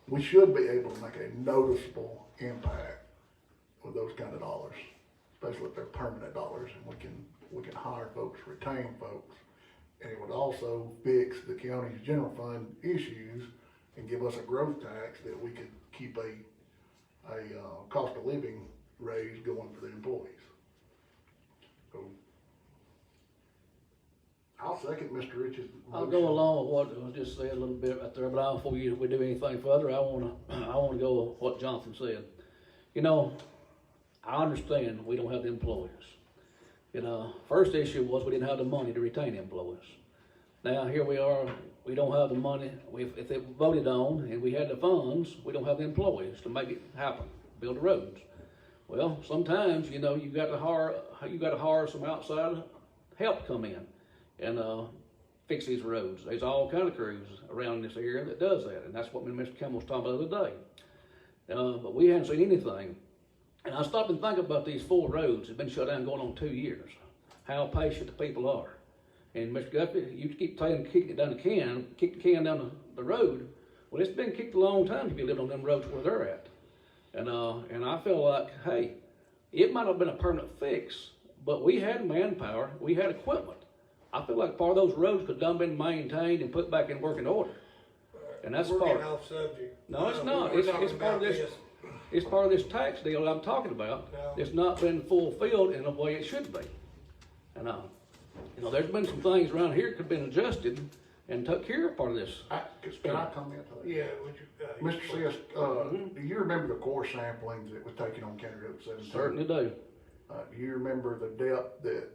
We should be able to make a noticeable impact with those kind of dollars, especially if they're permanent dollars, and we can hire folks, retain folks, and it would also fix the county's general fund issues and give us a growth tax that we could keep a cost of living raise going for the employees. So I'll second Mr. Rich's motion. I'll go along with what was just said a little bit right there, but before we do anything further, I wanna go with what Jonathan said. You know, I understand we don't have the employees. You know, first issue was we didn't have the money to retain employees. Now here we are, we don't have the money. If it voted on and we had the funds, we don't have the employees to make it happen, build the roads. Well, sometimes, you know, you got to hire some outside help come in and fix these roads. There's all kind of crews around this area that does that, and that's what me and Mr. Kimball was talking about the other day. But we haven't seen anything. And I stopped and think about these 4 roads that have been shut down going on 2 years. How patient the people are. And Mr. Guthrie, you keep kicking it down the can, kick the can down the road. Well, it's been kicked a long time if you live on them roads where they're at. And I feel like, hey, it might not have been a permanent fix, but we had manpower, we had equipment. I feel like part of those roads could have been maintained and put back in working order. And that's We're part. getting off subject. No, it's not. We're It's talking part of about this. It's part of this tax deal that I'm talking about. No. It's not been fulfilled in the way it should be. And you know, there's been some things around here that could have been adjusted and took care of part of this. Can I comment on that? Yeah, would you? Mr. Sisk, do you remember the core samplings that was taken on County Road 17? Certainly do. Do you remember the depth that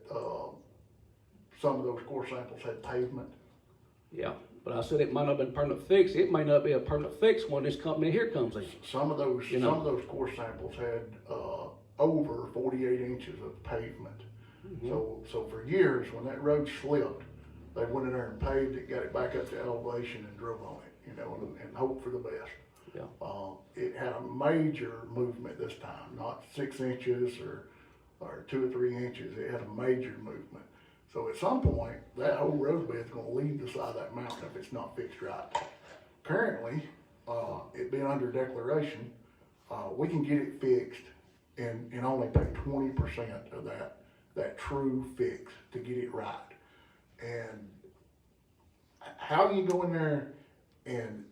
some of those core samples had pavement? Yeah, but I said it might not have been a permanent fix. It may not be a permanent fix when this company here comes in. Some of those core samples had over 48 inches of pavement. So for years, when that road slipped, they went in there and paved it, got it back up to elevation and drove on it, you know, and hoped for the best. Yeah. It had a major movement this time, not 6 inches or 2 or 3 inches. It had a major movement. So at some point, that whole roadbed is gonna leave the side of that mountain if it's not fixed right. Currently, it being under declaration, we can get it fixed and only pay 20% of that true fix to get it right. And how do you go in there and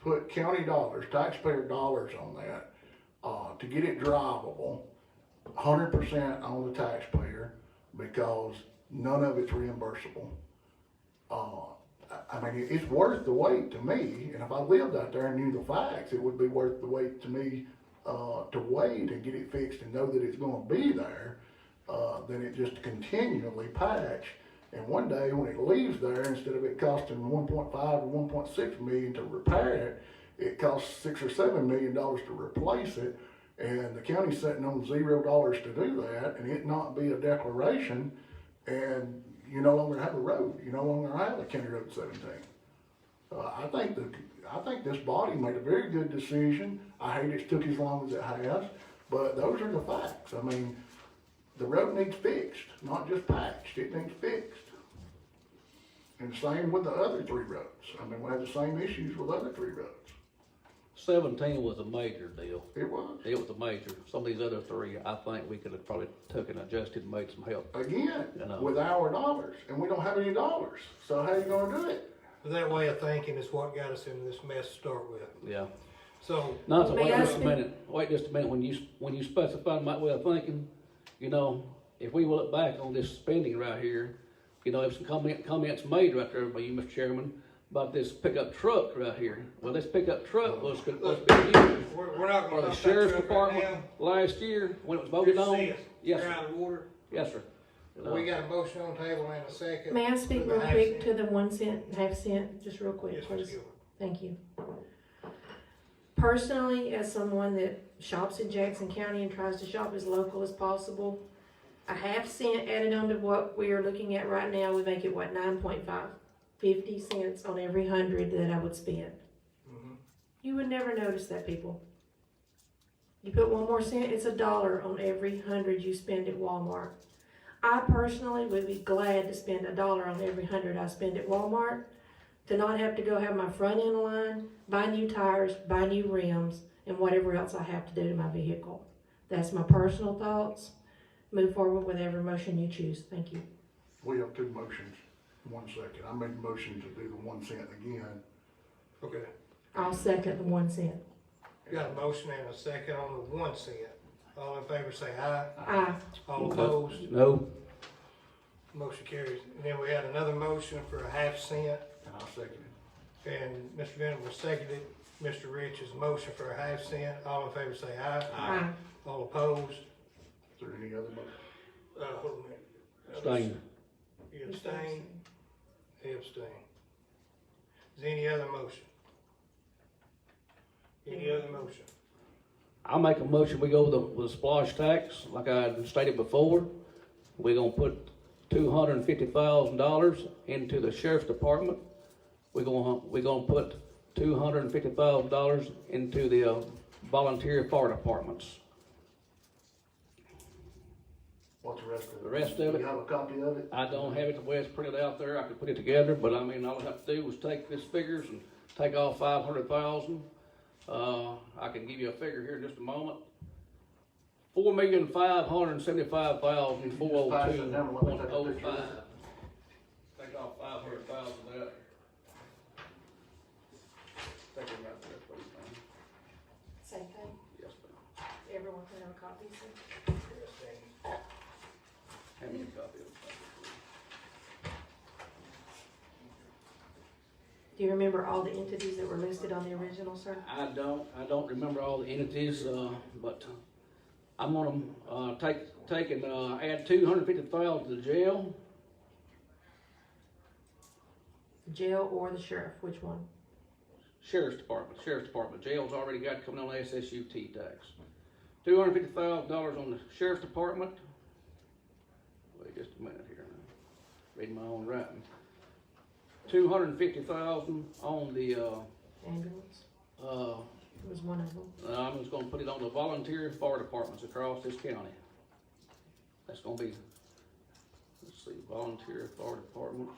put county dollars, taxpayer dollars on that, to get it drivable, 100% on the taxpayer, because none of it's reimbursable? I mean, it's worth the wait to me, and if I lived out there and knew the facts, it would be worth the wait to me, to wait and get it fixed and know that it's gonna be there, than it just continually patch. And one day when it leaves there, instead of it costing 1.5 or 1.6 million to repair it, it costs $6 or $7 million to replace it. And the county's sitting on $0 to do that, and it not be a declaration, and you no longer have a road. You no longer have a County Road 17. I think this body made a very good decision. I hate it's took as long as it has, but those are the facts. I mean, the road needs fixed, not just patched. It needs fixed. And same with the other 3 roads. I mean, we have the same issues with other 3 roads. 17 was a major deal. It was. It was a major. Some of these other 3, I think we could have probably took and adjusted and made some help. Again, You know. with our dollars, and we don't have any dollars. So how you gonna do it? That way of thinking is what got us into this mess to start with. Yeah. So, Not to May wait I just a speak? minute. Wait just a minute. When you specify my way of thinking, you know, if we look back on this spending right here, you know, there's some comments made right there by you, Mr. Chairman, about this pickup truck right here. Well, this pickup truck was supposed to be used we're not for gonna the stop that sheriff's truck department right last year when it was now. voted Just on. see us. Yes, They're sir. out of order. Yes, sir. You know. We got a motion on the table and a second. May I speak for the real half quick cent. to the 1 cent, half cent, just real quick, Yes, Ms. please? Gilbert. Thank you. Personally, as someone that shops in Jackson County and tries to shop as local as possible, a half cent added on to what we are looking at right now would make it, what, 9.5? 50 cents on every 100 that I would spend. Mhm. You would never notice that, people. You put 1 more cent, it's $1 on every 100 you spend at Walmart. I personally would be glad to spend $1 on every 100 I spend at Walmart, to not have to go have my front end line, buy new tires, buy new rims, and whatever else I have to do to my vehicle. That's my personal thoughts. Move forward with every motion you choose. Thank you. We have 2 motions. 1 second. I made a motion to do the 1 cent again. Okay. I'll second the 1 cent. Got a motion and a second on the 1 cent. All in favor say aye. Aye. All opposed, No. motion carries. And then we had another motion for a half cent, And I'll second it. and Mr. Bennett was seconded. Mr. Rich's motion for a half cent. All in favor say aye. Aye. All opposed, Is there any other motion? hold on a minute. Abstain. You abstain? He abstain. Is there any other motion? Any other motion? I'll make a motion, we go with the splash tax, like I stated before. We're gonna put $250,000 into the sheriff's department. We're gonna put $250,000 into the volunteer fire departments. What's the rest of it? The rest of Do it, you have a copy of it? I don't have it the way it's printed out there. I could put it together, but I mean, all I have to do is take these figures and take off 500,000. I can give you a figure here in just a moment. 4,575,402.05. Take off 500,000 of that. Take it right there, please, ma'am. Same thing. Yes, ma'am. Everyone can have a copy, sir? Hand me a copy of it. Do you remember all the entities that were listed on the original, sir? I don't remember all the entities, but I'm gonna, take and, add 250,000 to the jail. Jail or the sheriff, which one? Sheriff's Department. Jail's already got coming on the SSUT tax. $250,000 on the Sheriff's Department. Wait just a minute here. Reading my own writing. $250,000 on the Ambulance? It was one of them. I'm just gonna put it on the volunteer fire departments across this county. That's gonna be, let's see, volunteer fire departments.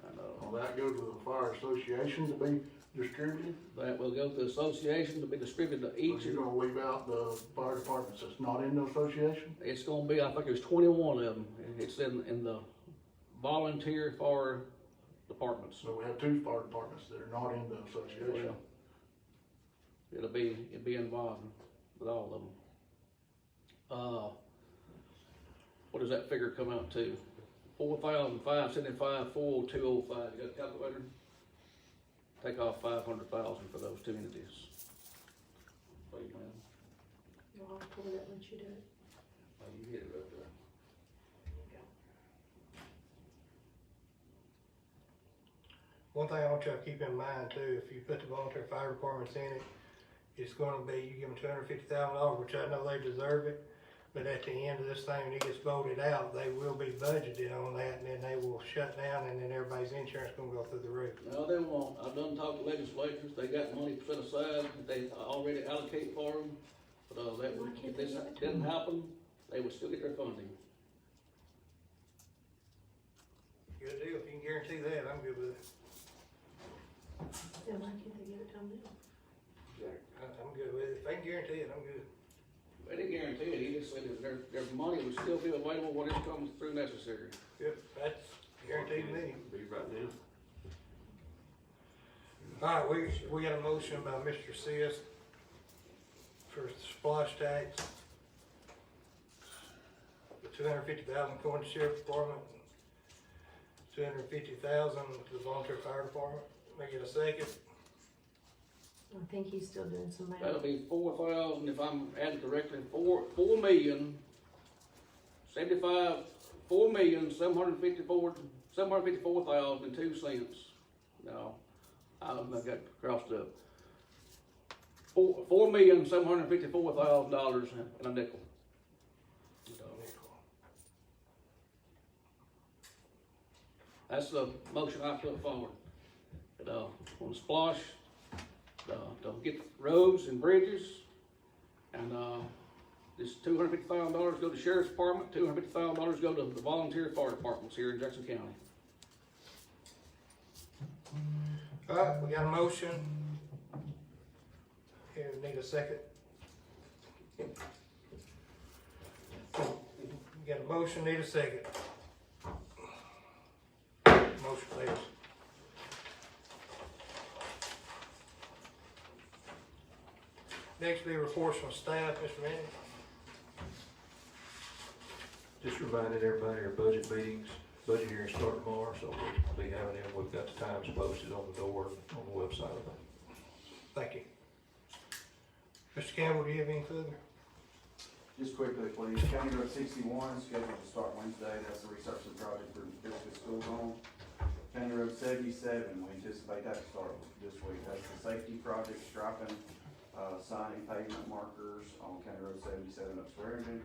And, Will that go to the fire association to be distributed? that will go to the association to be distributed to Or each. you gonna leave out the fire departments that's not in the association? It's gonna be, I think there's 21 of them. It's in the volunteer fire departments. So we have two fire departments that are not in the association. Well, it'll be involved with all of them. What does that figure come out to? 4,575, 40205. You got a calculator? Take off 500,000 for those two entities. Please, ma'am. I'll pull it up once you do it. Oh, you hit it right there. One thing I want y'all to keep in mind too, if you put the volunteer fire departments in it, it's gonna be, you give them $250,000, which I know they deserve it, but at the end of this thing, when it gets voted out, they will be budgeted on that, and then they will shut down, and then everybody's insurance gonna go through the roof. No, they won't. I've done talked to legislators. They got money set aside that they already allocate for them. But that would, if this didn't happen, they would still get their funding. Good deal, if you can guarantee that, I'm good with it. Yeah, why can't they give it to them now? I'm good with it, if they can guarantee it, I'm good. They didn't guarantee it. He just said that their money would still be available when it comes through necessary. Yep, that's guaranteed to me. Be right now. All right, we got a motion by Mr. Sis for splash tax. The $250,000 going to sheriff's department, $250,000 to the volunteer fire department. Make it a second. I think he's still doing some math. That'll be 4,000 if I'm adding correctly. 4,754,002. No, I got crossed up. $4,754,000 in a nickel. That's the motion I put forward. On the splosh, to get roads and bridges, and this $250,000 go to the sheriff's department, $250,000 go to the volunteer fire departments here in Jackson County. All right, we got a motion. Here, we need a second. We got a motion, need a second. Motion, please. Next, be reports from staff, Mr. Manning. Just reminding everybody our budget meetings, budget hearings start tomorrow, so we'll be having them. We've got the times posted on the door and on the website. Thank you. Mr. Campbell, do you have any further? Just quickly, please, County Road 61 is scheduled to start Wednesday. That's the resurfacing project for Biscuit School Zone. County Road 77, we anticipate that to start this week. That's the safety project, striping, signing pavement markers on County Road 77 up Swearingen.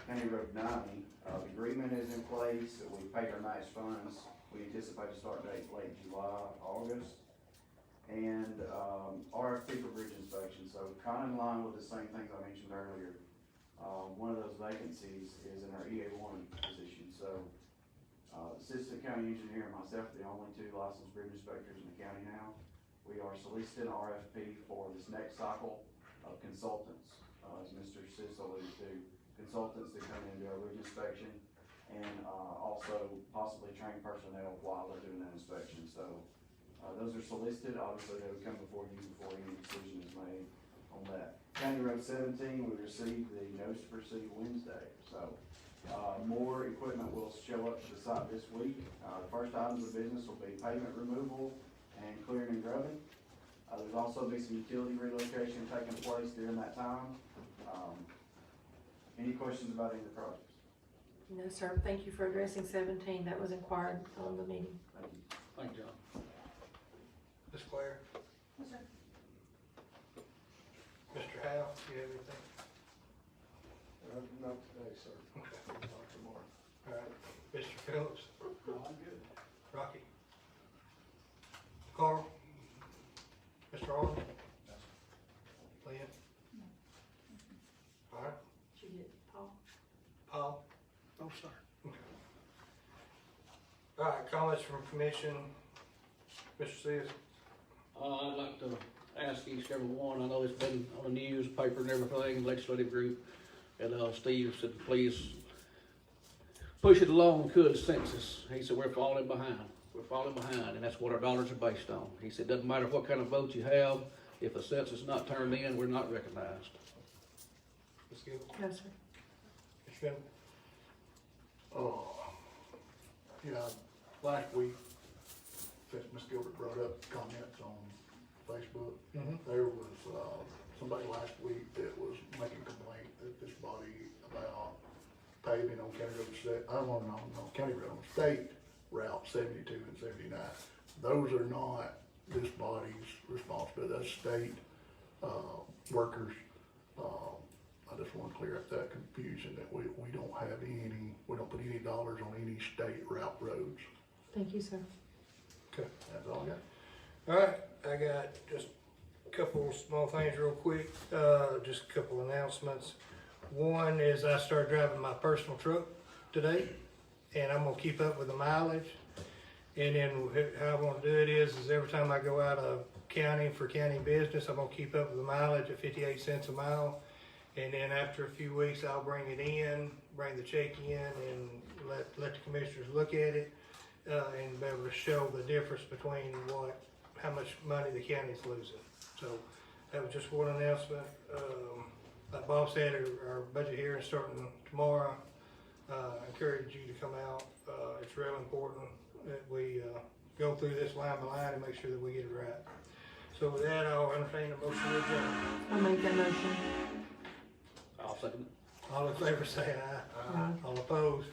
County Road 90, the agreement is in place. We paid our match funds. We anticipate a start date late July, August. And RFP for bridge inspection. So kind of in line with the same things I mentioned earlier. One of those vacancies is in our EA1 position. So Assistant County Engineer and myself are the only two licensed bridge inspectors in the county now. We are soliciting an RFP for this next cycle of consultants, as Mr. Sis alluded to, consultants that come in and do our bridge inspection, and also possibly train personnel while they're doing that inspection. So those are solicited. Obviously, they would come before you before any decision is made on that. County Road 17, we received the notice to proceed Wednesday. So more equipment will show up to the site this week. The first items of business will be pavement removal and clearing and grubbing. There's also be some utility relocation taking place during that time. Any questions about any of the projects? No, sir. Thank you for addressing 17. That was inquired on the meeting. Thank you. Thank you, John. Ms. Claire? Yes, sir. Mr. Howe, do you have anything? Not today, sir. Okay. Talk tomorrow. All right. Mr. Phillips? No, I'm good. Rocky? sir. All right, comments from commission, Mr. Sis? I'd like to ask each and every one, I know it's been on the news, paper and everything, legislative group, and, Steve said, please push it along to the census. He said, we're falling behind, and that's what our dollars are based on. He said, doesn't matter what kind of vote you have, if the census is not turned in, we're not recognized. Ms. Gill? No, sir. Mr. Finn? Yeah, last week, since Ms. Gilbert brought up comments on Facebook, there was, somebody last week that was making a complaint that this body about paving on County Road County Road, State Route 72 and 79. Those are not this body's responsibility, that's state, workers. I just want to clear up that confusion that we don't have we don't put any dollars on any state route roads. Thank you, sir. Okay. That's all I got. All right, I got just a couple small things real quick, just a couple announcements. One is I started driving my personal truck today, and I'm gonna keep up with the mileage. And then how I'm gonna do it is every time I go out of county for county business, I'm gonna keep up with the mileage at 58 cents a mile. And then after a few weeks, I'll bring it in, bring the check in, and let the commissioners look at it, and be able to show the difference between how much money the county's losing. So that was just one announcement. Like Bob said, our budget hearing is starting tomorrow. I encourage you to come out. It's real important that we go through this line by line and make sure that we get it right. So with that, I'll entertain a motion to adjourn. I'll make that motion. I'll second it. All in favor say aye. Aye. All opposed?